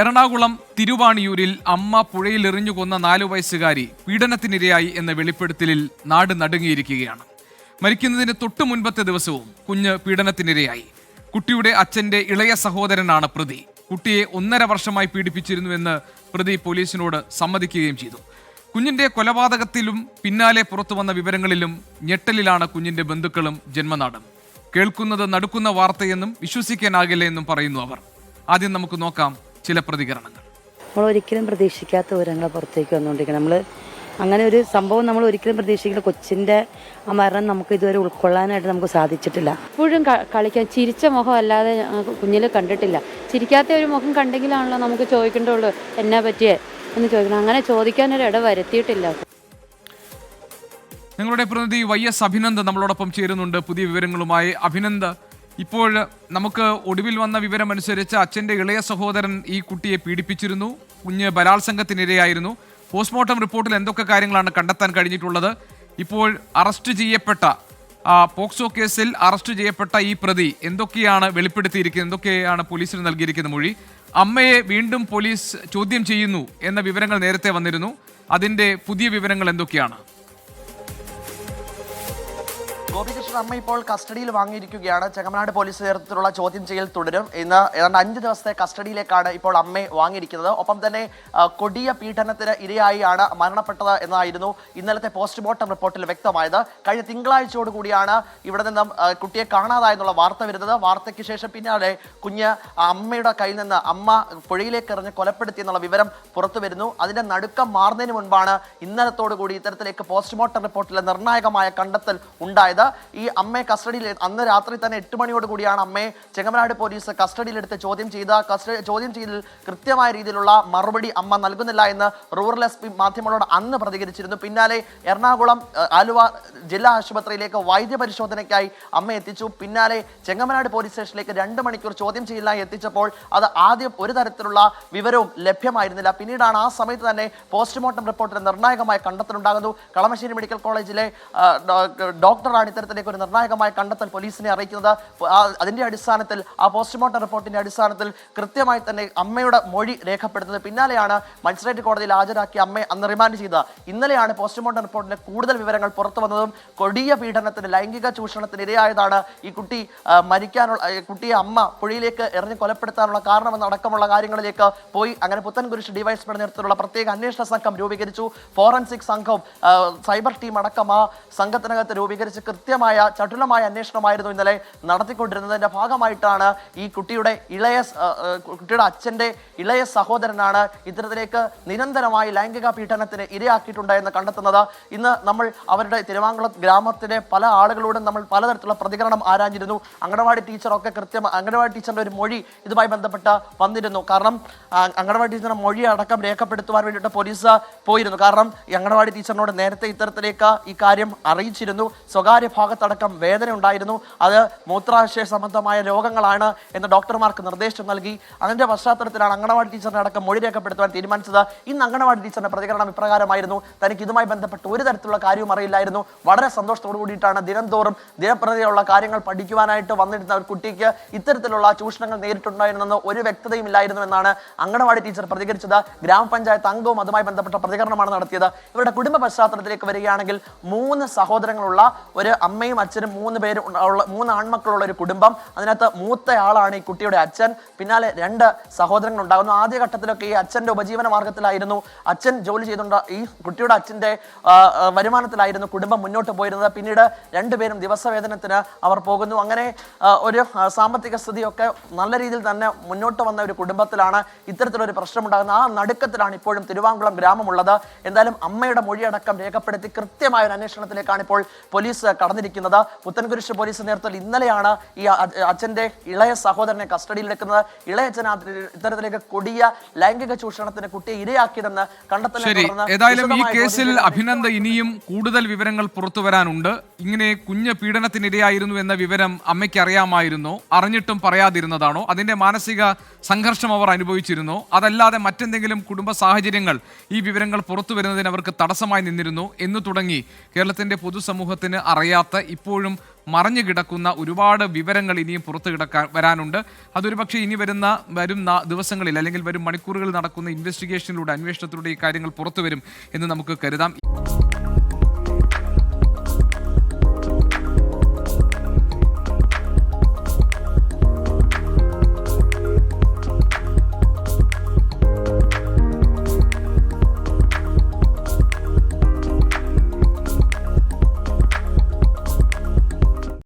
എറണാകുളം തിരുവാണിയൂരിൽ അമ്മ പുഴയിൽ എറിഞ്ഞു കൊന്ന 4 വയസ്സുകാരി പീഡനത്തിനിരയായി എന്ന വെളിപ്പെടുത്തലിൽ നാട് നടുങ്ങിയിരിക്കുകയാണ്. മരിക്കുന്നതിന് തൊട്ടു മുൻപത്തെ ദിവസവും കുഞ്ഞ് പീഡനത്തിനിരയായി. കുട്ടിയുടെ അച്ഛന്റെ ഇളയ സഹോദരനാണ് പ്രതി. കുട്ടിയെ 1.5 വർഷമായി പീഡിപ്പിച്ചിരുന്നുവെന്ന് പ്രതി പോലീസിനോട് സമ്മതിക്കുകയും ചെയ്തു. കുഞ്ഞിന്റെ കൊലപാതകത്തിലും പിന്നാലെ പുറത്തു വന്ന വിവരങ്ങളിലും ഞെട്ടലിലാണ് കുഞ്ഞിന്റെ ബന്ധുക്കളും ജന്മനാടും. കേൾക്കുന്നത് നടുക്കുന്ന വാർത്തയെന്നും വിശ്വസിക്കാനാകില്ല എന്നും പറയുന്നു അവർ. ആദ്യം നമുക്ക് നോക്കാം ചില പ്രതികരണങ്ങൾ. നമ്മൾ ഒരിക്കലും പ്രതീക്ഷിക്കാത്ത വിവരങ്ങൾ പുറത്തേക്ക് വന്നുകൊണ്ടിരിക്കണം. നമ്മൾ അങ്ങനെ ഒരു സംഭവം നമ്മൾ ഒരിക്കലും പ്രതീക്ഷിക്കില്ല. കൊച്ചിൻ്റെ ആ മരണം നമുക്ക് ഇതുവരെ ഉൾക്കൊള്ളാനായിട്ട് നമുക്ക് സാധിച്ചിട്ടില്ല. എപ്പോഴും കളിക്കാൻ ചിരിച്ച മുഖം അല്ലാതെ കുഞ്ഞിൽ കണ്ടിട്ടില്ല. ചിരിക്കാത്ത ഒരു മുഖം കണ്ടെങ്കിലാണല്ലോ നമുക്ക് ചോദിക്കേണ്ടുള്ളൂ എന്നാ പറ്റിയേ എന്ന് ചോദിക്കണം. അങ്ങനെ ചോദിക്കാനൊരിട വരുത്തിയിട്ടില്ല. നിങ്ങളുടെ പ്രതിനിധി YS അഭിനന്ദ് നമ്മളോടൊപ്പം ചേരുന്നുണ്ട് പുതിയ വിവരങ്ങളുമായി. അഭിനന്ദ്, ഇപ്പോൾ നമുക്ക് ഒടുവിൽ വന്ന വിവരമനുസരിച്ച് അച്ഛൻ്റെ ഇളയ സഹോദരൻ ഈ കുട്ടിയെ പീഡിപ്പിച്ചിരുന്നു. കുഞ്ഞ് ബലാത്സംഗത്തിനിരയായിരുന്നു. പോസ്റ്റ്മോർട്ടം റിപ്പോർട്ടിൽ എന്തൊക്കെ കാര്യങ്ങളാണ് കണ്ടെത്താൻ കഴിഞ്ഞിട്ടുള്ളത്? ഇപ്പോൾ അറസ്റ്റ് ചെയ്യപ്പെട്ട പോക്സോ കേസിൽ അറസ്റ്റ് ചെയ്യപ്പെട്ട ഈ പ്രതി എന്തൊക്കെയാണ് വെളിപ്പെടുത്തിയിരിക്കുന്നത്? എന്തൊക്കെയാണ് പോലീസിന് നൽകിയിരിക്കുന്ന മൊഴി? അമ്മയെ വീണ്ടും പോലീസ് ചോദ്യം ചെയ്യുന്നു എന്ന വിവരങ്ങൾ നേരത്തെ വന്നിരുന്നു. അതിൻ്റെ പുതിയ വിവരങ്ങൾ എന്തൊക്കെയാണ്? ഗോപികൃഷ്ണൻ, അമ്മ ഇപ്പോൾ കസ്റ്റഡിയിൽ വാങ്ങിയിരിക്കുകയാണ്. ചെങ്ങമനാട് പോലീസ് നേതൃത്വത്തിലുള്ള ചോദ്യം ചെയ്യൽ തുടരും. ഇന്ന് ഏതാണ്ട് 5 ദിവസത്തെ കസ്റ്റഡിയിലേക്കാണ് ഇപ്പോൾ അമ്മയെ വാങ്ങിയിരിക്കുന്നത്. ഒപ്പം തന്നെ കൊടിയ പീഡനത്തിന് ഇരയായിയാണ് മരണപ്പെട്ടത് എന്നായിരുന്നു ഇന്നലത്തെ പോസ്റ്റ്മോർട്ടം റിപ്പോർട്ടിൽ വ്യക്തമായത്. കഴിഞ്ഞ തിങ്കളാഴ്ചയോടുകൂടിയാണ് ഇവിടെ നിന്നും കുട്ടിയെ കാണാതായെന്നുള്ള വാർത്ത വരുന്നത്. വാർത്തയ്ക്ക് ശേഷം പിന്നാലെ കുഞ്ഞ് അമ്മയുടെ കയ്യിൽ നിന്ന് അമ്മ പുഴയിലേക്ക് എറിഞ്ഞ് കൊലപ്പെടുത്തി എന്നുള്ള വിവരം പുറത്തു വരുന്നു. അതിന്റെ നടുക്കം മാറുന്നതിന് മുൻപാണ് ഇന്നലത്തോടുകൂടി ഇത്തരത്തിലേക്ക് പോസ്റ്റ്മോർട്ടം റിപ്പോർട്ടിലെ നിർണായകമായ കണ്ടെത്തൽ ഉണ്ടായത്. ഈ അമ്മയെ കസ്റ്റഡിയിൽ അന്ന് രാത്രി തന്നെ 8 മണിയോട് കൂടിയാണ് അമ്മയെ ചെങ്ങമനാട് പോലീസ് കസ്റ്റഡിയിലെടുത്ത് ചോദ്യം ചെയ്യലിൽ കൃത്യമായ രീതിയിലുള്ള മറുപടി അമ്മ നൽകുന്നില്ല എന്ന് റൂറൽ SP മാധ്യമങ്ങളോട് അന്ന് പ്രതികരിച്ചിരുന്നു. പിന്നാലെ എറണാകുളം ആലുവ ജില്ലാ ആശുപത്രിയിലേക്ക് വൈദ്യപരിശോധനയ്ക്കായി അമ്മ എത്തിച്ചു. പിന്നാലെ ചെങ്ങമനാട് പോലീസ് സ്റ്റേഷനിലേക്ക് 2 മണിക്കൂർ ചോദ്യം ചെയ്യലിനായി എത്തിച്ചപ്പോൾ അത് ആദ്യം ഒരു തരത്തിലുള്ള വിവരവും ലഭ്യമായിരുന്നില്ല. പിന്നീടാണ് ആ സമയത്ത് തന്നെ പോസ്റ്റ്മോർട്ടം റിപ്പോർട്ടിൽ നിർണായകമായ കണ്ടെത്തലുണ്ടാകുന്നു. കളമശ്ശേരി മെഡിക്കൽ കോളേജിലെ ഡോക്ടറാണ് ഇത്തരത്തിലേക്ക് ഒരു നിർണായകമായ കണ്ടെത്തൽ പോലീസിനെ അറിയിക്കുന്നത്. അതിന്റെ അടിസ്ഥാനത്തിൽ ആ പോസ്റ്റ്മോർട്ടം റിപ്പോർട്ടിന്റെ അടിസ്ഥാനത്തിൽ കൃത്യമായി തന്നെ അമ്മയുടെ മൊഴി രേഖപ്പെടുത്തുന്നത്. പിന്നാലെയാണ് മജിസ്ട്രേറ്റ് കോടതിയിൽ ഹാജരാക്കി അമ്മയെ അന്ന് റിമാൻഡ് ചെയ്തത്. ഇന്നലെയാണ് പോസ്റ്റ്മോർട്ടം റിപ്പോർട്ടിലെ കൂടുതൽ വിവരങ്ങൾ പുറത്തു വന്നതും കൊടിയ പീഡനത്തിന്, ലൈംഗിക ചൂഷണത്തിന് ഇരയായതാണ് ഈ കുട്ടി കുട്ടിയെ അമ്മ പുഴയിലേക്ക് എറിഞ്ഞ് കൊലപ്പെടുത്താനുള്ള കാരണമെന്നടക്കമുള്ള കാര്യങ്ങളിലേക്ക് പോയി. അങ്ങനെ പുത്തൻകുരിശ് ഡിവൈഎസ്പിയുടെ നേതൃത്വത്തിലുള്ള പ്രത്യേക അന്വേഷണ സംഘം രൂപീകരിച്ചു. ഫോറൻസിക് സംഘം, സൈബർ ടീം അടക്കം ആ സംഘത്തിനകത്ത് രൂപീകരിച്ച് കൃത്യമായ ചടുലമായ അന്വേഷണമായിരുന്നു ഇന്നലെ നടത്തിക്കൊണ്ടിരുന്നതിന്റെ ഭാഗമായിട്ടാണ് ഈ കുട്ടിയുടെ അച്ഛന്റെ ഇളയ സഹോദരനാണ് ഇത്തരത്തിലേക്ക് നിരന്തരമായി ലൈംഗിക പീഡനത്തിന് ഇരയാക്കിയിട്ടുണ്ടായെന്ന് കണ്ടെത്തുന്നത്. ഇന്ന് നമ്മൾ അവരുടെ തിരുവാങ്കുളം ഗ്രാമത്തിലെ പല ആളുകളോടും നമ്മൾ പലതരത്തിലുള്ള പ്രതികരണം ആരാഞ്ഞിരുന്നു. അംഗനവാടി ടീച്ചറിന്റെ ഒരു മൊഴി ഇതുമായി ബന്ധപ്പെട്ട് വന്നിരുന്നു. കാരണം അംഗനവാടി ടീച്ചറിന്റെ മൊഴി അടക്കം രേഖപ്പെടുത്തുവാൻ വേണ്ടിയിട്ട് പോലീസ് പോയിരുന്നു. കാരണം ഈ അംഗനവാടി ടീച്ചറിനോട് നേരത്തെ ഇത്തരത്തിലേക്ക് ഈ കാര്യം അറിയിച്ചിരുന്നു. സ്വകാര്യ ഭാഗത്തടക്കം വേദന ഉണ്ടായിരുന്നു. അത് മൂത്രാശയ സംബന്ധമായ രോഗങ്ങളാണ് എന്ന് ഡോക്ടർമാർക്ക് നിർദ്ദേശം നൽകി. അതിന്റെ പശ്ചാത്തലത്തിലാണ് അംഗനവാടി ടീച്ചറിനെ അടക്കം മൊഴി രേഖപ്പെടുത്തുവാൻ തീരുമാനിച്ചത്. ഇന്ന് അംഗനവാടി ടീച്ചറിന്റെ പ്രതികരണം ഇപ്രകാരമായിരുന്നു: തനിക്ക് ഇതുമായി ബന്ധപ്പെട്ട് ഒരു തരത്തിലുള്ള കാര്യവും അറിയില്ലായിരുന്നു. വളരെ സന്തോഷത്തോടു കൂടിയിട്ടാണ് ദിനംതോറും ദിനപ്രതിയുള്ള കാര്യങ്ങൾ പഠിക്കുവാനായിട്ട് വന്നിരുന്ന ഒരു കുട്ടിക്ക് ഇത്തരത്തിലുള്ള ചൂഷണങ്ങൾ നേരിട്ടുണ്ടായിരുന്നെന്ന് ഒരു വ്യക്തതയും ഇല്ലായിരുന്നു എന്നാണ് അംഗനവാടി ടീച്ചർ പ്രതികരിച്ചത്. ഗ്രാമപഞ്ചായത്ത് അംഗവും അതുമായി ബന്ധപ്പെട്ട പ്രതികരണമാണ് നടത്തിയത്. ഇവരുടെ കുടുംബ പശ്ചാത്തലത്തിലേക്ക് വരികയാണെങ്കിൽ 3 സഹോദരങ്ങളുള്ള ഒരു അമ്മയും അച്ഛനും 3 ആൺമക്കളുള്ള ഒരു കുടുംബം. അതിനകത്ത് മൂത്തയാളാണ് ഈ കുട്ടിയുടെ അച്ഛൻ. പിന്നാലെ 2 സഹോദരങ്ങൾ ഉണ്ടാകുന്നു. ആദ്യഘട്ടത്തിലൊക്കെ ഈ അച്ഛന്റെ ഉപജീവന മാർഗത്തിലായിരുന്നു, അച്ഛൻ ജോലി ചെയ്തുകൊണ്ട് ഈ കുട്ടിയുടെ അച്ഛന്റെ വരുമാനത്തിലായിരുന്നു കുടുംബം മുന്നോട്ട് പോയിരുന്നത്. പിന്നീട് 2 പേരും ദിവസവേതനത്തിന് അവർ പോകുന്നു. അങ്ങനെ ഒരു സാമ്പത്തിക സ്ഥിതിയൊക്കെ നല്ല രീതിയിൽ തന്നെ മുന്നോട്ട് വന്ന ഒരു കുടുംബത്തിലാണ് ഇത്തരത്തിലൊരു പ്രശ്നമുണ്ടാകുന്നത്. ആ നടുക്കത്തിലാണ് ഇപ്പോഴും തിരുവാങ്കുളം ഗ്രാമമുള്ളത്. എന്തായാലും അമ്മയുടെ മൊഴിയടക്കം രേഖപ്പെടുത്തി കൃത്യമായ ഒരു അന്വേഷണത്തിലേക്കാണ് ഇപ്പോൾ പോലീസ് കടന്നിരിക്കുന്നത്. പുത്തൻകുരിശ് പോലീസ് നേതൃത്വത്തിൽ ഇന്നലെയാണ് ഈ അച്ഛന്റെ ഇളയ സഹോദരനെ കസ്റ്റഡിയിലെടുക്കുന്നത്. ഇളയച്ഛൻ ഇത്തരത്തിലേക്ക് കൊടിയ ലൈംഗിക ചൂഷണത്തിന് കുട്ടിയെ ഇരയാക്കിയതെന്ന് കണ്ടെത്തൽ. ഏതായാലും ഈ കേസിൽ അഭിനന്ദ് ഇനിയും കൂടുതൽ വിവരങ്ങൾ പുറത്തു വരാനുണ്ട്. ഇങ്ങനെ കുഞ്ഞ് പീഡനത്തിനിരയായിരുന്നു എന്ന വിവരം അമ്മയ്ക്ക് അറിയാമായിരുന്നോ? അറിഞ്ഞിട്ടും പറയാതിരുന്നതാണോ? അതിന്റെ മാനസിക സംഘർഷം അവർ അനുഭവിച്ചിരുന്നോ? അതല്ലാതെ മറ്റെന്തെങ്കിലും കുടുംബ സാഹചര്യങ്ങൾ ഈ വിവരങ്ങൾ പുറത്തു വരുന്നതിന് അവർക്ക് തടസ്സമായി നിന്നിരുന്നു എന്ന് തുടങ്ങി കേരളത്തിന്റെ പൊതുസമൂഹത്തിന് അറിയാത്ത, ഇപ്പോഴും മറഞ്ഞു കിടക്കുന്ന ഒരുപാട് വിവരങ്ങൾ ഇനിയും പുറത്തു വരാനുണ്ട്. അതൊരു പക്ഷേ ഇനി വരും ദിവസങ്ങളിൽ അല്ലെങ്കിൽ വരും മണിക്കൂറുകളിൽ നടക്കുന്ന ഇൻവെസ്റ്റിഗേഷനിലൂടെ, അന്വേഷണത്തിലൂടെ ഈ കാര്യങ്ങൾ പുറത്തു വരും എന്ന് നമുക്ക് കരുതാം.